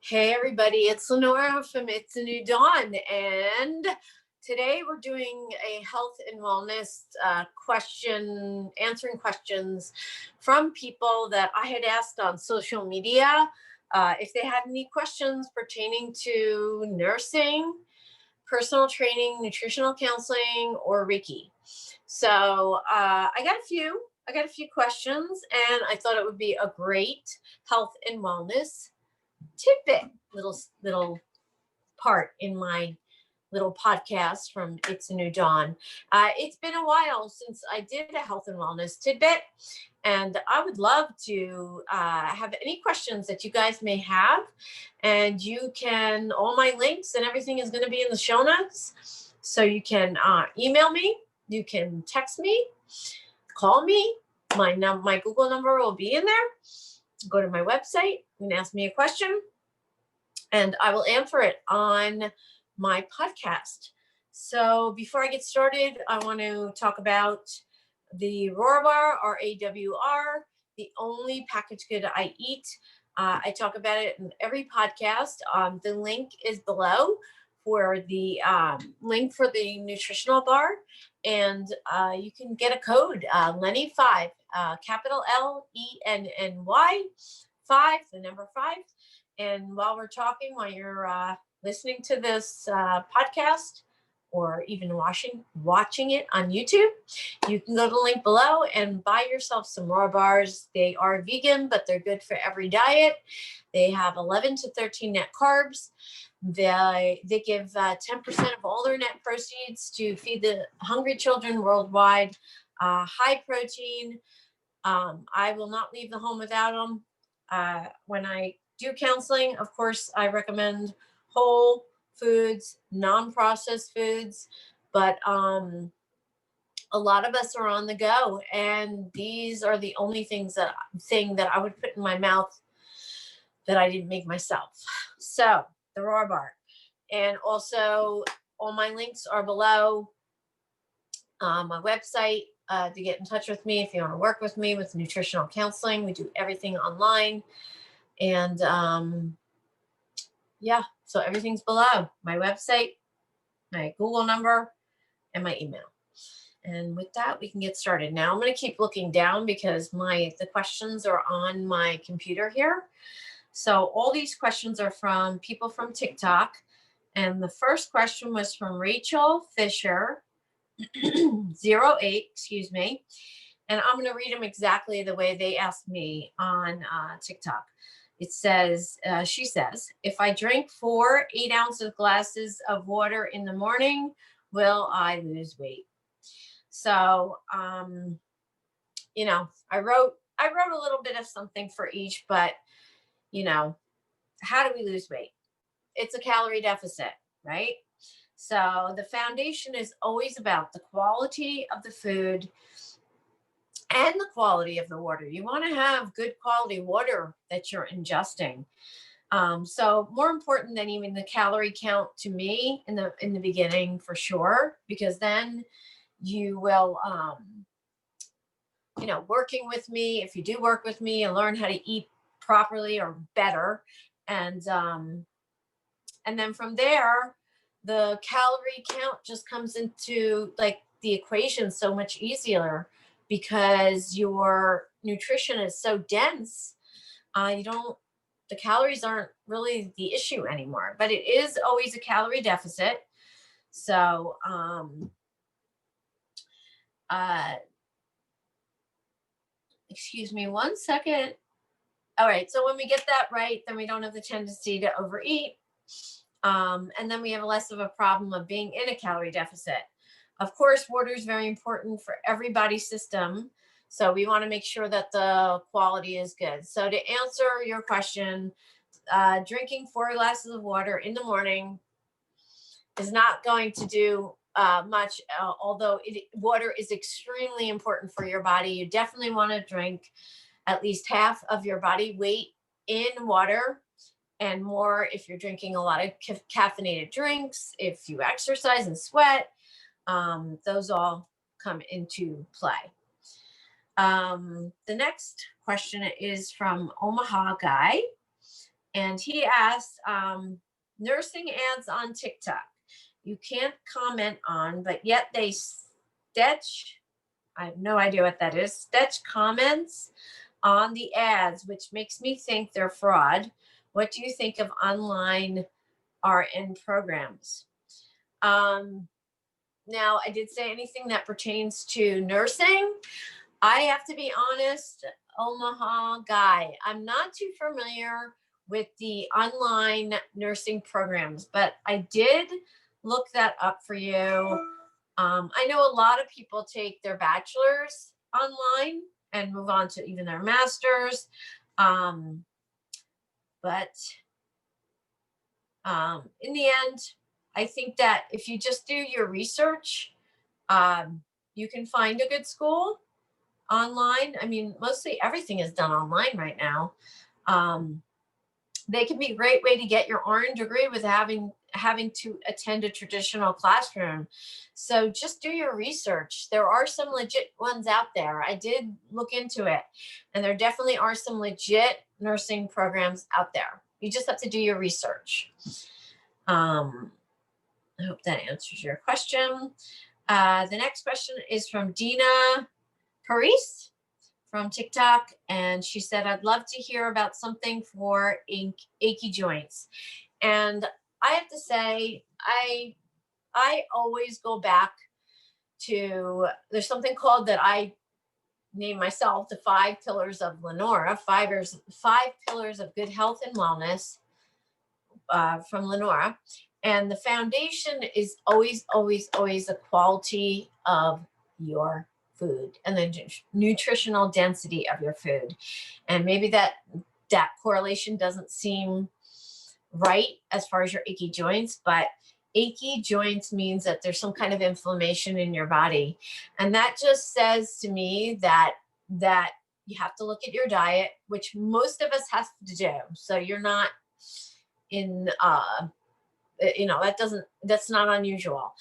Hey everybody, it's Lenora from It's a New Dawn, and today we're doing a health and wellness answering questions from people that I had asked on social media if they had any questions pertaining to nursing, personal training, nutritional counseling, or Reiki. So I got a few questions, and I thought it would be a great health and wellness tidbit little part in my little podcast from It's a New Dawn. It's been a while since I did a health and wellness tidbit, and I would love to have any questions that you guys may have. And you can, all my links and everything is going to be in the show notes. So you can email me, you can text me, call me. My Google number will be in there. Go to my website and ask me a question, and I will answer it on my podcast. So before I get started, I want to talk about the Rawr, R-A-W-R, the only packaged good I eat. I talk about it in every podcast. The link is below for the link for the nutritional bar, and you can get a code, Lenny5, capital Lenny, 5, the number 5. And while we're talking, while you're listening to this podcast, or even watching it on YouTube, you can go to the link below and buy yourself some Rawr bars. They are vegan, but they're good for every diet. They have 11 to 13 net carbs. They give 10% of all their net proceeds to feed the hungry children worldwide. High protein. I will not leave the home without them. When I do counseling, of course, I recommend whole foods, non-processed foods, but a lot of us are on the go, and these are the only thing that I would put in my mouth that I didn't make myself. So the Rawr bar, and also all my links are below. My website to get in touch with me if you want to work with me with nutritional counseling. We do everything online. And so everything's below. My website, my Google number, and my email. And with that, we can get started. Now I'm going to keep looking down because the questions are on my computer here. So all these questions are from people from TikTok. And the first question was from Rachel Fisher, 08, excuse me. And I'm going to read them exactly the way they asked me on TikTok. It says, she says, if I drink 4 8-ounce glasses of water in the morning, will I lose weight? So, I wrote a little bit of something for each, but, how do we lose weight? It's a calorie deficit, right? So the foundation is always about the quality of the food and the quality of the water. You want to have good quality water that you're ingesting. So more important than even the calorie count to me in the beginning, for sure, because then you will, working with me, if you do work with me and learn how to eat properly or better, and then from there, the calorie count just comes into like the equation so much easier, because your nutrition is so dense. The calories aren't really the issue anymore, but it is always a calorie deficit. So, excuse me one second. All right. So when we get that right, then we don't have the tendency to overeat. And then we have less of a problem of being in a calorie deficit. Of course, water is very important for everybody's system. So we want to make sure that the quality is good. So to answer your question, drinking 4 glasses of water in the morning is not going to do much, although water is extremely important for your body. You definitely want to drink at least half of your body weight in water, and more if you're drinking a lot of caffeinated drinks, if you exercise and sweat. Those all come into play. The next question is from Omaha Guy, And he asked, nursing ads on TikTok you can't comment on, but yet they sketch, I have no idea what that is, sketch comments on the ads, which makes me think they're fraud. What do you think of online RN programs? Now, I did say anything that pertains to nursing. I have to be honest, Omaha guy, I'm not too familiar with the online nursing programs, but I did look that up for you. I know a lot of people take their bachelor's online and move on to even their master's. But in the end, I think that if you just do your research, you can find a good school online. I mean, mostly everything is done online right now. They can be a great way to get your RN degree with having to attend a traditional classroom. So just do your research. There are some legit ones out there. I did look into it, and there definitely are some legit nursing programs out there. You just have to do your research. I hope that answers your question. The next question is from Dina Paris from TikTok, and she said, I'd love to hear about something for achy joints. And I have to say, I always go back to, there's something called that I named myself the 5 pillars of Lenora, 5 pillars of good health and wellness, from Lenora. And the foundation is always, always, always the quality of your food and the nutritional density of your food. And maybe that correlation doesn't seem right as far as your achy joints, but achy joints means that there's some kind of inflammation in your body. And that just says to me that you have to look at your diet, which most of us have to do. So you're not in, that's not unusual.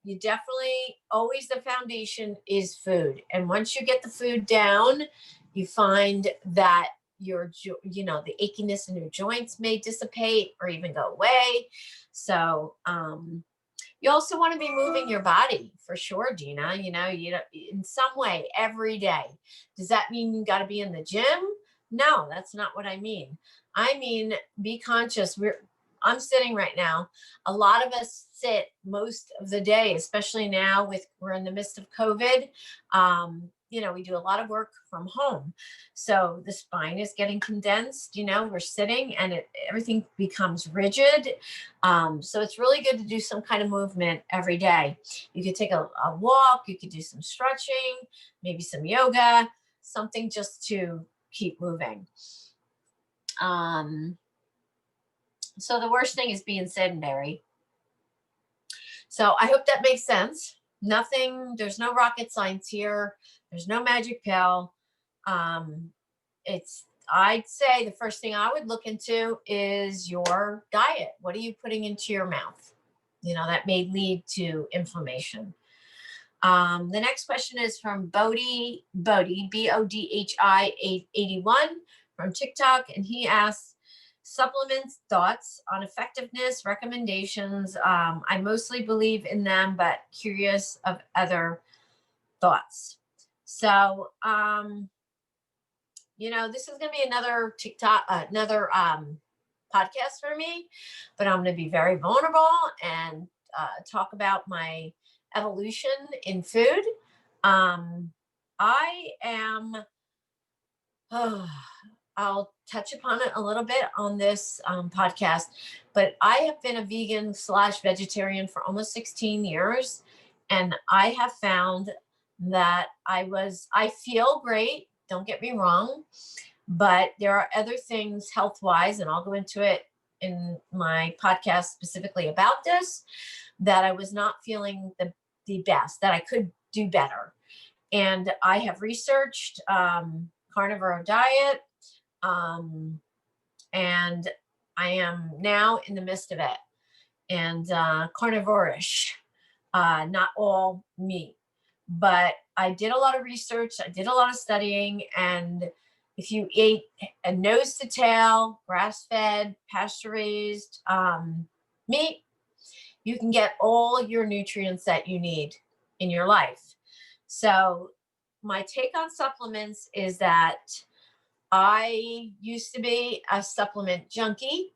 You definitely, always the foundation is food. And once you get the food down, you find that the achiness in your joints may dissipate or even go away. So, you also want to be moving your body for sure, Gina, in some way every day. Does that mean you got to be in the gym? No, that's not what I mean. I mean, be conscious. I'm sitting right now. A lot of us sit most of the day, especially now we're in the midst of COVID. We do a lot of work from home. So the spine is getting condensed, we're sitting and everything becomes rigid. So it's really good to do some kind of movement every day. You could take a walk, you could do some stretching, maybe some yoga, something just to keep moving. So the worst thing is being sedentary. So I hope that makes sense. There's no rocket science here. There's no magic pill. I'd say the first thing I would look into is your diet. What are you putting into your mouth? That may lead to inflammation. The next question is from Bodhi, BODHI 81 from TikTok. And he asks, supplements, thoughts on effectiveness, recommendations. I mostly believe in them, but curious of other thoughts. So, this is going to be another podcast for me, but I'm going to be very vulnerable and talk about my evolution in food. I'll touch upon it a little bit on this podcast, but I have been a vegan / vegetarian for almost 16 years. And I have found that I feel great. Don't get me wrong, but there are other things health-wise, and I'll go into it in my podcast specifically about this, that I was not feeling the best, that I could do better. And I have researched carnivore diet, and I am now in the midst of it, and carnivore-ish, not all meat. But I did a lot of research, I did a lot of studying, and if you ate a nose to tail, grass-fed, pasture-raised meat, you can get all your nutrients that you need in your life. So my take on supplements is that I used to be a supplement junkie.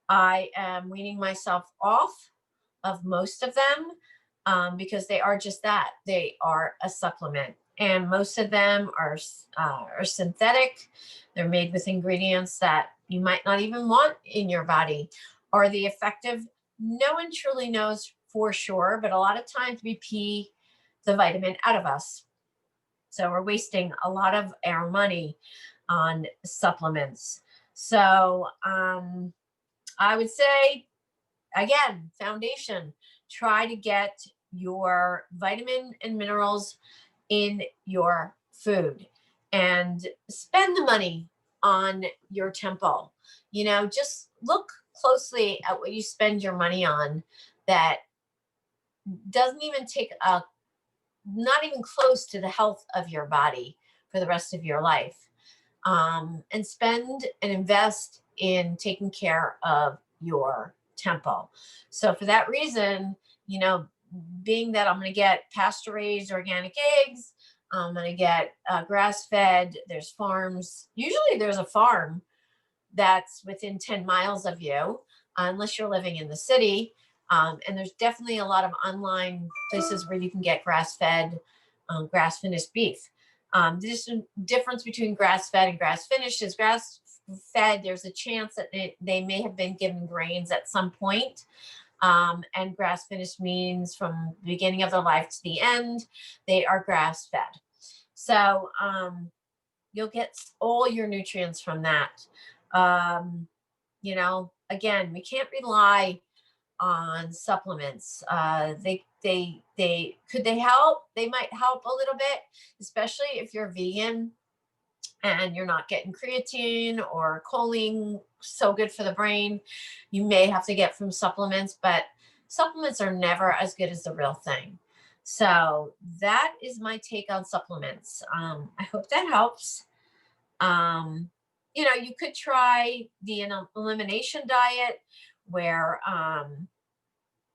I am weaning myself off of most of them because they are just that. They are a supplement. And most of them are synthetic. They're made with ingredients that you might not even want in your body. Are they effective? No one truly knows for sure, but a lot of times we pee the vitamin out of us. So we're wasting a lot of our money on supplements. So I would say, again, foundation, try to get your vitamin and minerals in your food and spend the money on your temple. Just look closely at what you spend your money on that doesn't even take not even close to the health of your body for the rest of your life. And spend and invest in taking care of your temple. So for that reason, being that I'm going to get pasture raised organic eggs, I'm going to get grass fed. There's farms. Usually there's a farm that's within 10 miles of you, unless you're living in the city. And there's definitely a lot of online places where you can get grass fed, grass finished beef. The difference between grass fed and grass finished is grass fed, there's a chance that they may have been given grains at some point. And grass finished means from the beginning of their life to the end, they are grass fed. So you'll get all your nutrients from that. Again, we can't rely on supplements. They could they help? They might help a little bit, especially if you're vegan and you're not getting creatine or choline, so good for the brain. You may have to get from supplements, but supplements are never as good as the real thing. So that is my take on supplements. I hope that helps. You could try the elimination diet where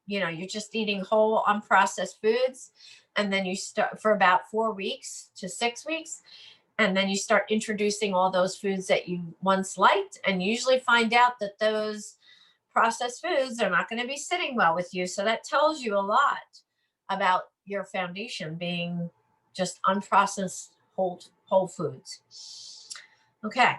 you're just eating whole unprocessed foods, and then you start for about 4 weeks to 6 weeks, and then you start introducing all those foods that you once liked, and you usually find out that those processed foods are not going to be sitting well with you. So that tells you a lot about your foundation being just unprocessed whole foods. Okay.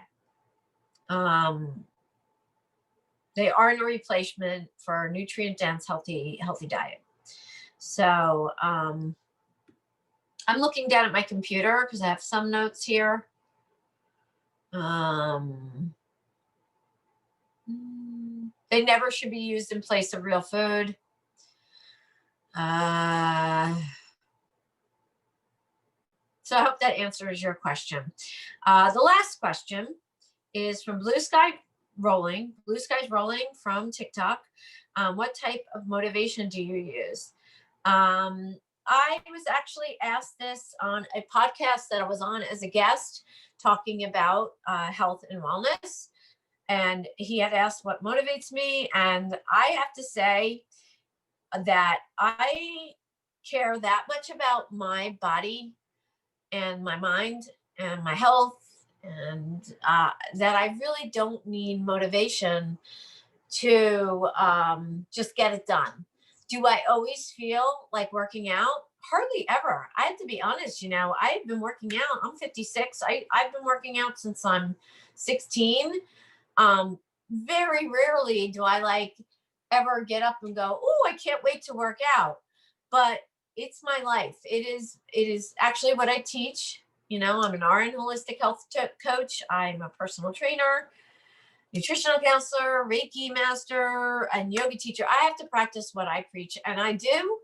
They aren't a replacement for nutrient dense, healthy diet. So I'm looking down at my computer because I have some notes here. They never should be used in place of real food. So I hope that answers your question. The last question is from Blue Sky's Rolling from TikTok. What type of motivation do you use? I was actually asked this on a podcast that I was on as a guest, talking about health and wellness. And he had asked what motivates me. And I have to say that I care that much about my body and my mind and my health, and that I really don't need motivation to just get it done. Do I always feel like working out? Hardly ever. I have to be honest, I've been working out. I'm 56. I've been working out since I'm 16. Very rarely do I ever get up and go, oh, I can't wait to work out. But it's my life. It is actually what I teach. I'm an RN holistic health coach. I'm a personal trainer, nutritional counselor, Reiki master, and yoga teacher. I have to practice what I preach, and I do.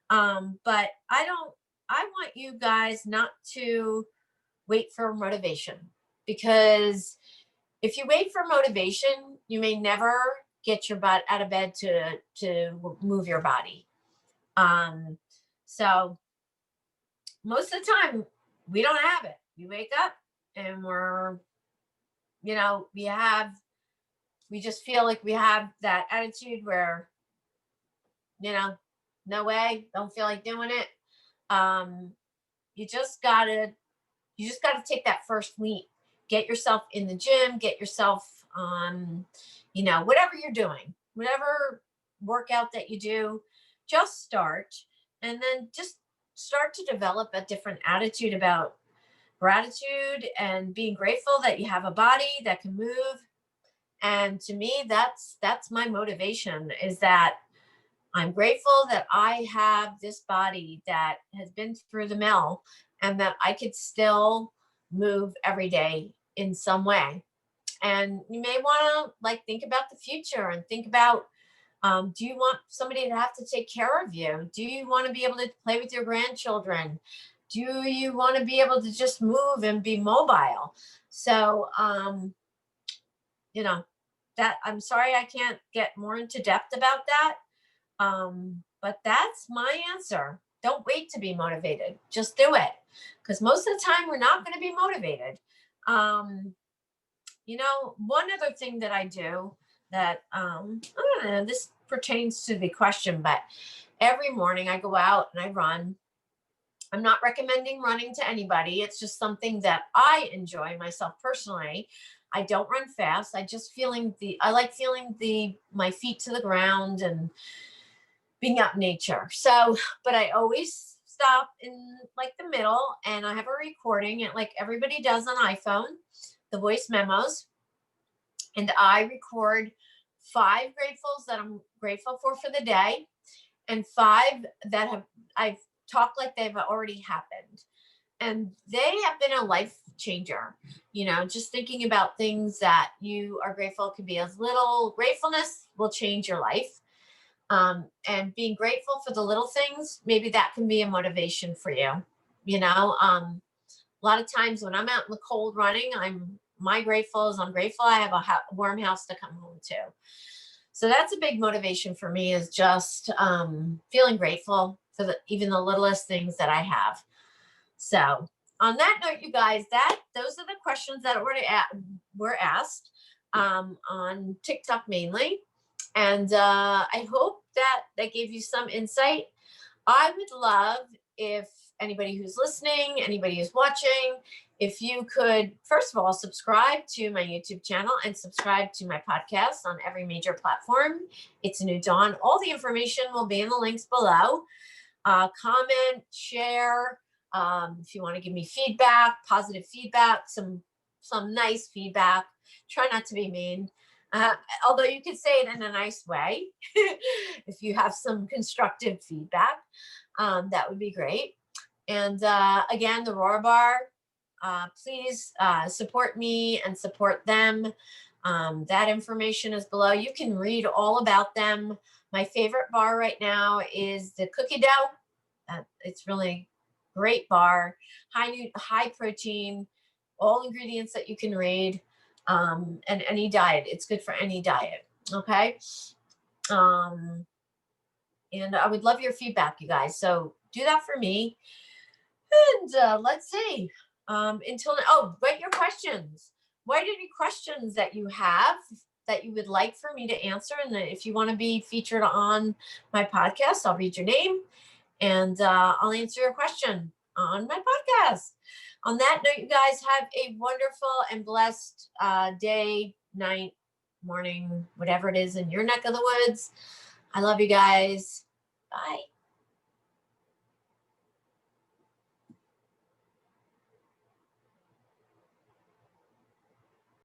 But I want you guys not to wait for motivation, because if you wait for motivation, you may never get your butt out of bed to move your body. So most of the time we don't have it. We wake up and we just feel like we have that attitude where, no way, don't feel like doing it. You just gotta take that first leap. Get yourself in the gym, get yourself on, whatever you're doing, whatever workout that you do, just start. And then just start to develop a different attitude about gratitude and being grateful that you have a body that can move. And to me, that's my motivation, is that I'm grateful that I have this body that has been through the mill and that I could still move every day in some way. And you may want to think about the future and think about, do you want somebody to have to take care of you? Do you want to be able to play with your grandchildren? Do you want to be able to just move and be mobile? So, that I'm sorry I can't get more into depth about that. But that's my answer. Don't wait to be motivated. Just do it. Because most of the time we're not going to be motivated. One other thing that I do that, I don't know, this pertains to the question, but every morning I go out and I run. I'm not recommending running to anybody. It's just something that I enjoy myself personally. I don't run fast. I like feeling my feet to the ground and being out in nature. So, but I always stop in the middle, and I have a recording, and like everybody does on iPhone, the voice memos. And I record 5 gratefuls that I'm grateful for the day, and 5 that I've talked like they've already happened. And they have been a life changer. Just thinking about things that you are grateful can be as little. Gratefulness will change your life. And being grateful for the little things, maybe that can be a motivation for you. A lot of times when I'm out in the cold running, I'm grateful I have a warm house to come home to. So that's a big motivation for me, is just feeling grateful for even the littlest things that I have. So on that note, you guys, those are the questions that were asked on TikTok mainly. And I hope that gave you some insight. I would love if anybody who's listening, anybody who's watching, if you could, first of all, subscribe to my YouTube channel and subscribe to my podcast on every major platform. It's a New Dawn. All the information will be in the links below. Comment, share. If you want to give me feedback, positive feedback, some nice feedback. Try not to be mean. Although you could say it in a nice way. If you have some constructive feedback, that would be great. And again, the Rawr bar, please support me and support them. That information is below. You can read all about them. My favorite bar right now is the cookie dough. It's really great bar, high protein, all ingredients that you can read. And any diet, it's good for any diet. Okay. And I would love your feedback, you guys. So do that for me. And let's see. Write your questions. Write any questions that you have that you would like for me to answer. And if you want to be featured on my podcast, I'll read your name and I'll answer your question on my podcast. On that note, you guys have a wonderful and blessed day, night, morning, whatever it is in your neck of the woods. I love you guys. Bye.